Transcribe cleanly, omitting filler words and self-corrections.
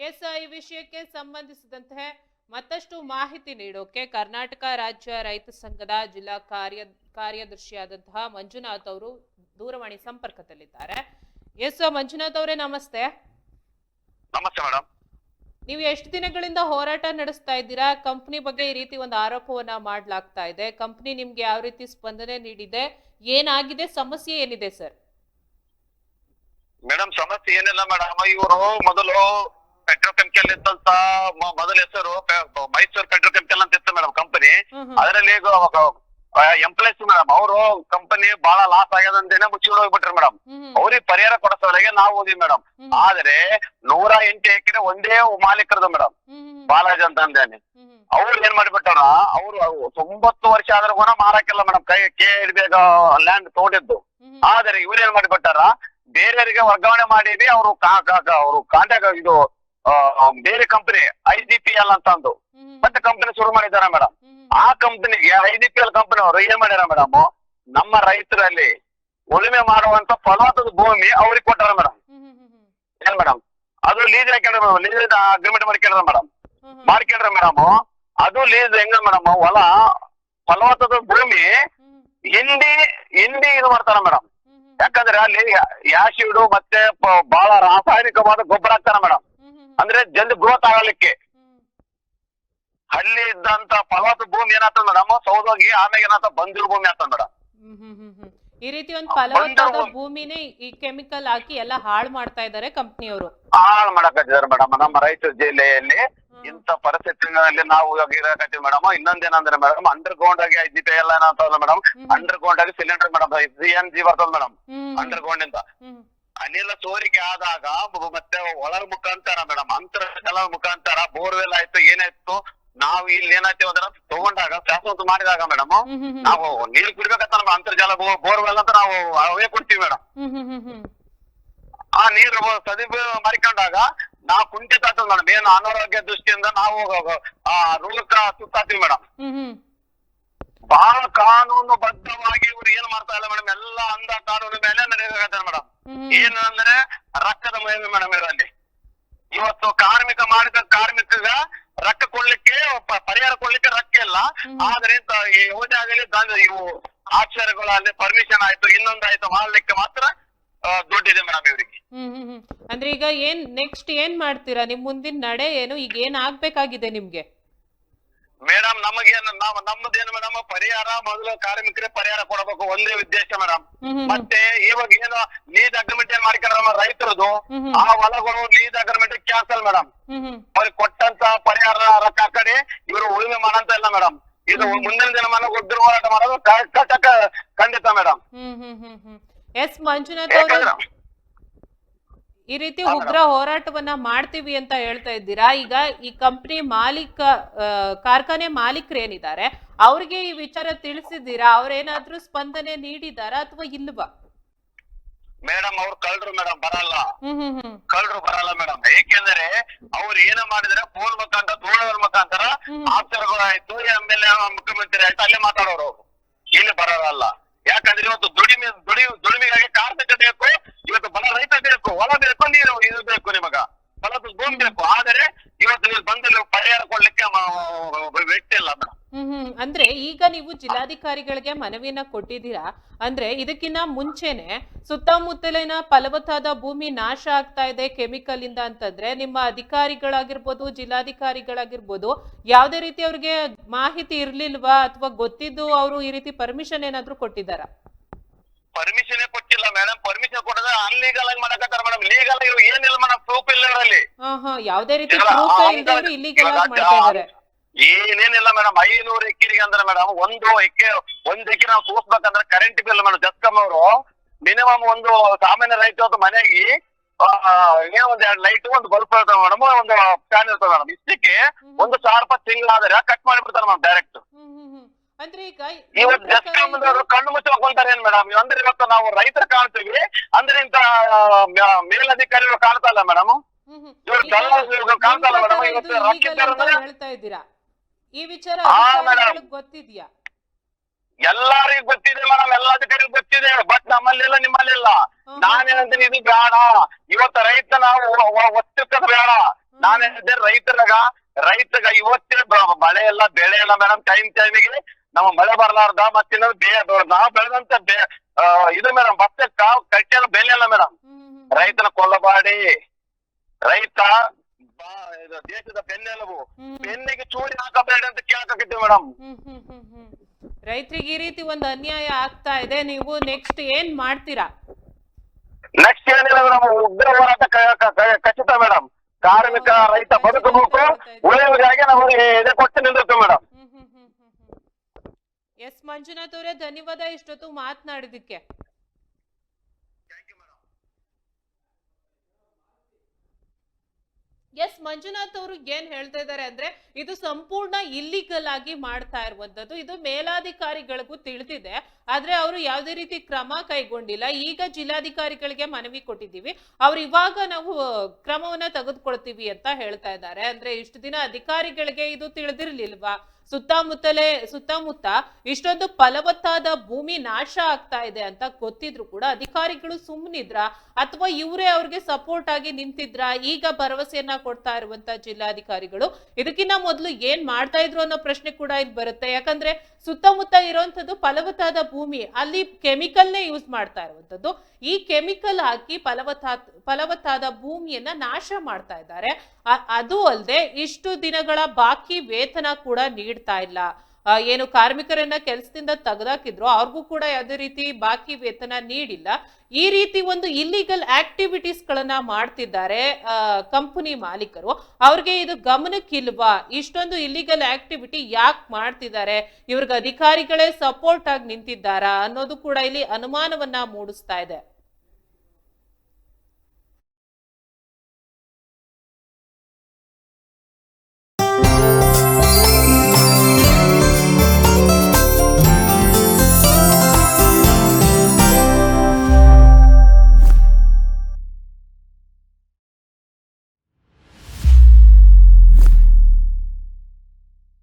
S ಈ ವಿಷಯಕ್ಕೆ ಸಂಬಂಧಿಸಿದಂತೆ ಮತ್ತಷ್ಟು ಮಾಹಿತಿ ನೀಡೋಕೆ ಕರ್ನಾಟಕ ರಾಜ್ಯ ರೈತ ಸಂಘದ ಜಿಲ್ಲಾ ಕಾರ್ಯದರ್ಶಿಯಾದಂತಹ ಮಂಜುನಾಥ್ ಅವರು ದೂರವಾಣಿ ಸಂಪರ್ಕದಲ್ಲಿದ್ದಾರೆ. ಎಸ್ ಮಂಜುನಾಥ್ ಅವರೇ ನಮಸ್ತೆ. ನಮಸ್ತೆ ಮೇಡಮ್. ನೀವು ಎಷ್ಟು ದಿನಗಳಿಂದ ಹೋರಾಟ ನಡೆಸ್ತಾ ಇದ್ದೀರಾ? ಕಂಪನಿ ಬಗ್ಗೆ ಈ ರೀತಿ ಒಂದು ಆರೋಪವನ್ನ ಮಾಡ್ಲಾಗ್ತಾ ಇದೆ. ಕಂಪನಿ ನಿಮ್ಗೆ ಯಾವ ರೀತಿ ಸ್ಪಂದನೆ ನೀಡಿದೆ, ಏನಾಗಿದೆ, ಸಮಸ್ಯೆ ಏನಿದೆ ಸರ್? ಮೇಡಮ್ ಸಮಸ್ಯೆ ಏನಿಲ್ಲ ಮೇಡಮ್. ಇವರು ಮೊದಲು ಪೆಟ್ರೋಕೆಮಿಕಲ್ ಇತ್ತಂತ ಮೊದಲ ಹೆಸರು ಮೈಸೂರು ಪೆಟ್ರೋಕೆಮಿಕಲ್ ಅಂತ ಇತ್ತು ಮೇಡಮ್ ಕಂಪನಿ. ಅದರಲ್ಲಿ ಎಂಪ್ಲಾಯ್ಸ್ ಮೇಡಮ್ ಅವರು ಕಂಪನಿ ಬಹಳ ಲಾಸ್ ಆಗ್ಯದಂತೇನೆ ಮುಚ್ಚಿಕೊಂಡು ಹೋಗ್ಬಿಟ್ರಿ ಮೇಡಮ್. ಅವ್ರಿಗೆ ಪರಿಹಾರ ಕೊಡಿಸೋರಿಗೆ ನಾವು ಹೋದ್ವಿ ಮೇಡಮ್. ಆದ್ರೆ 108 ಎಕರೆ ಒಂದೇ ಮಾಲೀಕರದು ಮೇಡಮ್, ಬಾಲಾಜಿ ಅಂತ ಅಂದೇನೆ. ಅವ್ರು ಏನ್ ಮಾಡಿಬಿಟ್ಟಾರ, ಅವ್ರು 90 ವರ್ಷ ಆದ್ರೂ ಕೂಡ ಮಾರಕ್ಕಿಲ್ಲ ಮೇಡಮ್. KDB ಲ್ಯಾಂಡ್ ತೋಡಿದ್ದು. ಆದ್ರೆ ಇವ್ರು ಏನ್ ಮಾಡಿಬಿಟ್ಟಾರ, ಬೇರೆಯವರಿಗೆ ವರ್ಗಾವಣೆ ಮಾಡಿದ್ವಿ. ಅವರು ಕಾಂಟ್ಯಾಕ್ಟ್ ಇದು ಬೇರೆ ಕಂಪನಿ IGPL ಅಂತ ಅಂದು ಮತ್ತೆ ಕಂಪನಿ ಶುರು ಮಾಡಿದಾರ ಮೇಡಮ್. ಆ ಕಂಪನಿಗೆ IGPL ಕಂಪನಿ ಅವರು ಏನ್ ಮಾಡ್ಯಾರ ಮೇಡಮ್, ನಮ್ಮ ರೈತರಲ್ಲಿ ಉಳುಮೆ ಮಾಡುವಂತ ಫಲವತ್ತಾದ ಭೂಮಿ ಅವ್ರಿಗೆ ಕೊಟ್ಟಾರ ಮೇಡಮ್. ಏನ್ ಮೇಡಮ್, ಅದು ಲೀಸ್ ಹಾಕೊಂಡ್ರ ಮೇಡಮ್, ಲೀಸ್ ಅಗ್ರಿಮೆಂಟ್ ಮಾಡ್ಕೊಂಡ್ರ ಮೇಡಮ್. ಅದು ಲೀಸ್ ಹೆಂಗ ಮೇಡಮ್, ಹೊಲ ಫಲವತ್ತಾದ ಭೂಮಿ ಹಿಂಡಿ ಇದು ಮಾಡ್ತಾರ ಮೇಡಮ್. ಯಾಕಂದ್ರೆ ಅಲ್ಲಿ ಯಾಸಿಡ್ ಮತ್ತೆ ಬಹಳ ರಾಸಾಯನಿಕವಾದ ಗೊಬ್ಬರ ಹಾಕ್ತಾರ ಮೇಡಮ್. ಅಂದ್ರೆ ಜಲ್ದಿ ಗ್ರೋತ್ ಆಗಲಿಕ್ಕೆ. ಅಲ್ಲಿ ಇದ್ದಂತ ಫಲವತ್ತಾದ ಭೂಮಿ ಏನಾಗ್ತದ ಮೇಡಮ್, ಸೌದೋಗಿ ಆಮೇಲೆ ಏನಾಗ್ತದ ಬಂದಿರೋ ಭೂಮಿ ಆಗ್ತದ ಮೇಡಮ್. ಈ ರೀತಿ ಒಂದು ಫಲವತ್ತಾದ ಭೂಮಿನೇ ಈ ಕೆಮಿಕಲ್ ಹಾಕಿ ಎಲ್ಲ ಹಾಳು ಮಾಡ್ತಾ ಇದಾರೆ ಕಂಪನಿಯವರು. ಹಾಳು ಮಾಡಕತ್ತಿದ್ದಾರೆ ಮೇಡಮ್. ನಮ್ಮ ರಾಯಚೂರು ಜಿಲ್ಲೆಯಲ್ಲಿ ಇಂತ ಪರಿಸ್ಥಿತಿಗಳಲ್ಲಿ ನಾವು ಇರಕತ್ತೀವಿ ಮೇಡಮ್. ಇನ್ನೊಂದೇನಂದ್ರೆ ಮೇಡಮ್, ಅಂಡರ್ ಗ್ರೌಂಡ್ ಆಗಿ IGPL ಏನಂತಲ್ಲ ಮೇಡಮ್, ಅಂಡರ್ ಗ್ರೌಂಡ್ ಆಗಿ ಸಿಲಿಂಡರ್ ಮೇಡಮ್ CNG ಬರ್ತದ ಮೇಡಮ್. ಅಂಡರ್ ಗ್ರೌಂಡ್ ಇಂದ ಅನಿಲ ಸೋರಿಕೆ ಆದಾಗ ಮತ್ತೆ ಒಳಗ ಮುಖಾಂತರ ಮೇಡಮ್, ಅಂತರ್ಜಲ ಮುಖಾಂತರ ಬೋರ್ವೆಲ್ ಆಯ್ತು ಏನಾಯ್ತು, ನಾವು ಇಲ್ಲಿ ಏನಾಯ್ತು ಅದನ್ನ ತಗೊಂಡಾಗ ಶಾಶ್ವತ ಮಾಡಿದಾಗ ಮೇಡಮ್, ನಾವು ನೀರು ಕುಡಿಬೇಕಂತ ನಮ್ಮ ಅಂತರ್ಜಲ ಬೋರ್ವೆಲ್ ಅಂತ ನಾವು ಅವೇ ಕೊಡ್ತೀವಿ ಮೇಡಮ್. ಆ ನೀರು ಸದುಪಯೋಗ ಮಾಡಿಕೊಂಡಾಗ ನಾವು ಕುಂಠಿತ ಆಗ್ತದ ಮೇಡಮ್. ಏನು ಅನಾರೋಗ್ಯ ದೃಷ್ಟಿಯಿಂದ ನಾವು ಆ ರೋಗಕ್ಕ ತುತ್ತಾಗ್ತೀವಿ ಮೇಡಮ್. ಬಹಳ ಕಾನೂನು ಬದ್ಧವಾಗಿ ಇವ್ರು ಏನ್ ಮಾಡ್ತಾ ಇಲ್ಲ ಮೇಡಮ್, ಎಲ್ಲ ಅಂಧ ಕಾನೂನು ಮೇಲೆ ನಡೆಯಬೇಕಾಗ್ತದೆ ಮೇಡಮ್. ಏನಂದ್ರೆ ರೊಕ್ಕದ ಮಹಿಮೆ ಮೇಡಮ್. ಇದರಲ್ಲಿ ಇವತ್ತು ಮಾಡಿದ ಕಾರ್ಮಿಕಗ ರೊಕ್ಕ ಕೊಡ್ಲಿಕ್ಕೆ, ಪರಿಹಾರ ಕೊಡ್ಲಿಕ್ಕೆ ರೊಕ್ಕ ಇಲ್ಲ. ಆದ್ರೆ ಯಾವುದೇ ಆಗಲಿ ಇವು ಆಶ್ಚರ್ಯಗಳಲ್ಲಿ ಪರ್ಮಿಷನ್ ಆಯ್ತು ಇನ್ನೊಂದಾಯ್ತು ಮಾಡ್ಲಿಕ್ಕೆ ಮಾತ್ರ ದುಡ್ಡಿದೆ ಮೇಡಮ್ ಇವರಿಗೆ. ಅಂದ್ರೆ ಈಗ ನೆಕ್ಸ್ಟ್ ಏನ್ ಮಾಡ್ತೀರಾ? ನಿಮ್ ಮುಂದಿನ ನಡೆ ಏನು? ಈಗ ಏನ್ ಆಗ್ಬೇಕಾಗಿದೆ ನಿಮ್ಗೆ? ಮೇಡಮ್ ನಮ್ಮದೇನು ಮೇಡಮ್, ಪರಿಹಾರ ಮೊದಲು ಕಾರ್ಮಿಕರಿಗೆ ಪರಿಹಾರ ಕೊಡಬೇಕು, ಒಂದೇ ಉದ್ದೇಶ ಮೇಡಮ್. ಮತ್ತೆ ಇವಾಗ ಏನು ಲೀಸ್ ಅಗ್ರಿಮೆಂಟ್ ಏನ್ ಮಾಡ್ಕೊಂಡ್ರ ರೈತರದು, ಆ ಹೊಲಗಳು ಲೀಸ್ ಅಗ್ರಿಮೆಂಟ್ ಕ್ಯಾನ್ಸಲ್ ಮೇಡಮ್. ಅವ್ರಿಗೆ ಕೊಟ್ಟಂತ ಪರಿಹಾರ ರೊಕ್ಕ ಆ ಕಡೆ ಇವರು ಉಳುಮೆ ಮಾಡಂತ ಇಲ್ಲ ಮೇಡಮ್. ಇದು ಮುಂದಿನ ದಿನಮಾನ ಉಗ್ರ ಹೋರಾಟ ಮಾಡೋದು ಖಂಡಿತ ಮೇಡಮ್. ಎಸ್ ಮಂಜುನಾಥ್ ಅವರು, ಈ ರೀತಿ ಉಗ್ರ ಹೋರಾಟವನ್ನ ಮಾಡ್ತೀವಿ ಅಂತ ಹೇಳ್ತಾ ಇದ್ದೀರಾ. ಈಗ ಈ ಕಂಪನಿ ಕಾರ್ಖಾನೆ ಮಾಲೀಕರು ಏನಿದ್ದಾರೆ ಅವ್ರಿಗೆ ಈ ವಿಚಾರ ತಿಳಿಸಿದ್ದೀರಾ? ಅವ್ರೇನಾದ್ರೂ ಸ್ಪಂದನೆ ನೀಡಿದಾರಾ ಅಥವಾ ಇಲ್ವಾ? ಮೇಡಮ್ ಅವ್ರು ಕಳ್ರು ಮೇಡಮ್, ಕಳ್ರು ಬರಲ್ಲ ಮೇಡಮ್. ಏಕೆಂದ್ರೆ ಅವ್ರು ಏನ ಮಾಡಿದ್ರೆ ಫೋನ್ ಮುಖಾಂತರ ದೂರವಾಣಿ ಮುಖಾಂತರ ಆಫೀಸರ್ಗಳಾಯ್ತು MLA ಮುಖ್ಯಮಂತ್ರಿ ಆಯ್ತು ಅಲ್ಲೇ ಮಾತಾಡೋರು. ಅವರು ಇಲ್ಲಿ ಬರೋಲ್ಲ. ಯಾಕಂದ್ರೆ ಇವತ್ತು ದುಡಿಮೆಗಾಗಿ ಕಾರ್ಮಿಕ ಬೇಕು, ಇವತ್ತು ಬಡ ರೈತ ಬೇಕು, ಹೊಲ ಬೇಕು, ನೀರು ಇದು ಬೇಕು, ನಿಮಗ ಫಲದ ಭೂಮಿ ಬೇಕು. ಆದರೆ ಇವತ್ತು ನೀವು ಬಂದು ಪರಿಹಾರ ಕೊಡ್ಲಿಕ್ಕೆ ವ್ಯಕ್ತಿ ಇಲ್ಲ ಮೇಡಮ್. ಅಂದ್ರೆ ಈಗ ನೀವು ಜಿಲ್ಲಾಧಿಕಾರಿಗಳಿಗೆ ಮನವಿಯನ್ನ ಕೊಟ್ಟಿದ್ದೀರಾ. ಅಂದ್ರೆ ಇದಕ್ಕಿಂತ ಮುಂಚೆನೆ ಸುತ್ತಮುತ್ತಲಿನ ಫಲವತ್ತಾದ ಭೂಮಿ ನಾಶ ಆಗ್ತಾ ಇದೆ ಕೆಮಿಕಲ್ ಇಂದ ಅಂತಂದ್ರೆ ನಿಮ್ಮ ಅಧಿಕಾರಿಗಳಾಗಿರ್ಬೋದು, ಜಿಲ್ಲಾಧಿಕಾರಿಗಳಾಗಿರ್ಬೋದು, ಯಾವ್ದೇ ರೀತಿ ಅವ್ರಿಗೆ ಮಾಹಿತಿ ಇರ್ಲಿಲ್ವಾ ಅಥವಾ ಗೊತ್ತಿದ್ದು ಅವರು ಈ ರೀತಿ ಪರ್ಮಿಷನ್ ಏನಾದ್ರು ಕೊಟ್ಟಿದ್ದಾರಾ? ಪರ್ಮಿಷನ್ ಕೊಟ್ಟಿಲ್ಲ ಮೇಡಮ್. ಪರ್ಮಿಷನ್ ಕೊಟ್ಟರೆ ಅನ್ಲೀಗಲ್ ಆಗಿ ಮಾಡಕತ್ತಾರ ಮೇಡಮ್. ಲೀಗಲ್ ಇವ್ರು ಏನಿಲ್ಲ ಮೇಡಮ್, ಪ್ರೂಫ್ ಇಲ್ಲ ಅವರಲ್ಲಿ. ಯಾವ್ದೇ ರೀತಿ ಪ್ರೂಫ್ ಇಲ್ಲದೆ ಇಲ್ಲಿಗಲ್ ಆಗಿ ಮಾಡ್ತಾ ಇದ್ದಾರೆ. ಏನೇನಿಲ್ಲ ಮೇಡಮ್. 500 ಎಕರೆಗೆ ಅಂದ್ರೆ ಮೇಡಮ್, ಒಂದ್ ಎಕರೆ ನಾವು ತೋರ್ಸ್ಬೇಕಂದ್ರೆ ಕರೆಂಟ್ ಬಿಲ್ ಮೇಡಮ್. ಜಸ್ಕಮ್ ಅವರು ಮಿನಿಮಮ್ ಒಂದು ಸಾಮಾನ್ಯ ರೈತ ಮನೆಗೆ ಒಂದ್ 2 ಲೈಟ್, ಒಂದು ಬಲ್ಬ್ ಇರ್ತದೆ ಮೇಡಮ್, ಒಂದು ಫ್ಯಾನ್ ಇರ್ತದೆ ಮೇಡಮ್. ಇಷ್ಟಕ್ಕೆ 1,000 ರೂಪಾಯಿ ತಿಂಗಳಾದ್ರೆ ಕಟ್ ಮಾಡಿಬಿಡ್ತಾರೆ ಮೇಡಮ್ ಡೈರೆಕ್ಟ್. ಅಂದ್ರೆ ಈಗ ಇವತ್ತು ಜಸ್ಕಮ್ ಕಣ್ಣು ಮುಚ್ಚಾಕೊಂತಾರೆ ಏನ್ ಮೇಡಮ್. ಅಂದ್ರೆ ಇವತ್ತು ನಾವು ರೈತರ ಕಾಣ್ತೀವಿ, ಅಂದ್ರೆ ಇಂತ ಮೇಲಧಿಕಾರಿಗಳು ಕಾಣ್ತಾ ಇಲ್ಲ ಮೇಡಮ್. ಇವ್ರು ಕಾಣ್ತಾ ಇಲ್ಲ ಮೇಡಮ್. ಇವತ್ತು ಹೇಳ್ತಾ ಇದ್ದೀರಾ, ಈ ವಿಚಾರ ಗೊತ್ತಿದ್ಯಾ? ಎಲ್ಲರಿಗೂ ಗೊತ್ತಿದೆ ಮೇಡಮ್, ಎಲ್ಲ ಅಧಿಕಾರಿಗೂ ಗೊತ್ತಿದೆ. ಬಟ್ ನಮ್ಮಲ್ಲಿಲ್ಲ, ನಿಮ್ಮಲ್ಲಿಲ್ಲ. ನಾನೇನಂತೀನಿ, ಇದು ಬೇಡ. ಇವತ್ತು ರೈತ ನಾವು ಒತ್ತುಕದ ಬೇಡ. ನಾನ್ ಹೇಳಿದ್ದೆ ರೈತಗ ಇವತ್ತೇ ಮಳೆ ಎಲ್ಲ ಬೆಳೆ ಎಲ್ಲ ಮೇಡಮ್ ಟೈಮಿಗೆ ನಮ್ಮ ಮಳೆ ಬರ್ಲಾರ್ದ ಮತ್ತೆ ನಾವ್ ಬೆಳೆದಂತ ಇದು ಮೇಡಮ್ ಭತ್ತಕ್ಕ ಕಟ್ಟಿನ ಬೆಲೆ ಅಲ್ಲ ಮೇಡಮ್. ರೈತನ ಕೊಲ್ಲಬಾಡಿ, ರೈತ ದೇಶದ ಬೆನ್ನೆಲುಬು, ಬೆನ್ನಿಗೆ ಚೂರಿ ಹಾಕಬೇಡಿ ಅಂತ ಕೇಳಕ್ಕಾಗಿದ್ದೀವಿ ಮೇಡಮ್. ರೈತರಿಗೆ ಈ ರೀತಿ ಒಂದು ಅನ್ಯಾಯ ಆಗ್ತಾ ಇದೆ, ನೀವು ನೆಕ್ಸ್ಟ್ ಏನ್ ಮಾಡ್ತೀರಾ? ನೆಕ್ಸ್ಟ್ ಏನಿಲ್ಲ ಮೇಡಮ್, ಉಗ್ರ ಹೋರಾಟ ಖಚಿತ ಮೇಡಮ್. ಕಾರ್ಮಿಕ ರೈತ ಬದುಕಬೇಕು, ಉಳಿಯುವುದಾಗಿ ನಾವು ಎದೆ ಕೊಟ್ಟು ನಿಂದಿರ್ತೀವಿ ಮೇಡಮ್. ಎಸ್ ಮಂಜುನಾಥ್ ಅವರೇ, ಧನ್ಯವಾದ ಇಷ್ಟೊತ್ತು ಮಾತನಾಡಿದಕ್ಕೆ. ಎಸ್ ಮಂಜುನಾಥ್ ಅವರು ಏನ್ ಹೇಳ್ತಾ ಇದ್ದಾರೆ ಅಂದ್ರೆ, ಇದು ಸಂಪೂರ್ಣ ಇಲ್ಲಿಗಲ್ ಆಗಿ ಮಾಡ್ತಾ ಇರುವಂತದ್ದು. ಇದು ಮೇಲಾಧಿಕಾರಿಗಳಿಗೂ ತಿಳಿದಿದೆ, ಆದ್ರೆ ಅವರು ಯಾವುದೇ ರೀತಿ ಕ್ರಮ ಕೈಗೊಂಡಿಲ್ಲ. ಈಗ ಜಿಲ್ಲಾಧಿಕಾರಿಗಳಿಗೆ ಮನವಿ ಕೊಟ್ಟಿದ್ದೀವಿ, ಅವ್ರು ಇವಾಗ ನಾವು ಕ್ರಮವನ್ನ ತೆಗೆದುಕೊಳ್ತೀವಿ ಅಂತ ಹೇಳ್ತಾ ಇದ್ದಾರೆ. ಅಂದ್ರೆ ಇಷ್ಟು ದಿನ ಅಧಿಕಾರಿಗಳಿಗೆ ಇದು ತಿಳಿದಿರ್ಲಿಲ್ವಾ? ಸುತ್ತಮುತ್ತ ಇಷ್ಟೊಂದು ಫಲವತ್ತಾದ ಭೂಮಿ ನಾಶ ಆಗ್ತಾ ಇದೆ ಅಂತ ಗೊತ್ತಿದ್ರು ಕೂಡ ಅಧಿಕಾರಿಗಳು ಸುಮ್ಮನಿದ್ರ, ಅಥವಾ ಇವರೇ ಅವ್ರಿಗೆ ಸಪೋರ್ಟ್ ಆಗಿ ನಿಂತಿದ್ರ? ಈಗ ಭರವಸೆಯನ್ನ ಕೊಡ್ತಾ ಇರುವಂತ ಜಿಲ್ಲಾಧಿಕಾರಿಗಳು ಇದಕ್ಕಿಂತ ಮೊದಲು ಏನ್ ಮಾಡ್ತಾ ಇದ್ರು ಅನ್ನೋ ಪ್ರಶ್ನೆ ಕೂಡ ಇಲ್ಲಿ ಬರುತ್ತೆ. ಯಾಕಂದ್ರೆ ಸುತ್ತಮುತ್ತ ಇರುವಂತದ್ದು ಫಲವತ್ತಾದ ಭೂಮಿ, ಅಲ್ಲಿ ಕೆಮಿಕಲ್ನೇ ಯೂಸ್ ಮಾಡ್ತಾ ಇರುವಂತದ್ದು. ಈ ಕೆಮಿಕಲ್ ಹಾಕಿ ಫಲವತ್ತಾದ ಭೂಮಿಯನ್ನ ನಾಶ ಮಾಡ್ತಾ ಇದ್ದಾರೆ. ಅದು ಅಲ್ಲದೆ ಇಷ್ಟು ದಿನಗಳ ಬಾಕಿ ವೇತನ ಕೂಡ ನೀಡ್ತಾ ಇಲ್ಲ. ಏನು ಕಾರ್ಮಿಕರನ್ನ ಕೆಲಸದಿಂದ ತೆಗೆದಾಕಿದ್ರು ಅವ್ರಿಗೂ ಕೂಡ ಯಾವುದೇ ರೀತಿ ಬಾಕಿ ವೇತನ ನೀಡಿಲ್ಲ. ಈ ರೀತಿ ಒಂದು ಇಲ್ಲಿಗಲ್ ಆಕ್ಟಿವಿಟೀಸ್ ಗಳನ್ನ ಮಾಡ್ತಿದ್ದಾರೆ ಕಂಪನಿ ಮಾಲೀಕರು. ಅವ್ರಿಗೆ ಇದು ಗಮನಕ್ಕಿಲ್ವಾ? ಇಷ್ಟೊಂದು ಇಲ್ಲಿಗಲ್ ಆಕ್ಟಿವಿಟಿ ಯಾಕೆ ಮಾಡ್ತಿದ್ದಾರೆ? ಇವ್ರಿಗೆ ಅಧಿಕಾರಿಗಳೇ ಸಪೋರ್ಟ್ ಆಗಿ ನಿಂತಿದ್ದಾರಾ ಅನ್ನೋದು ಕೂಡ ಇಲ್ಲಿ ಅನುಮಾನವನ್ನ ಮೂಡಿಸ್ತಾ ಇದೆ.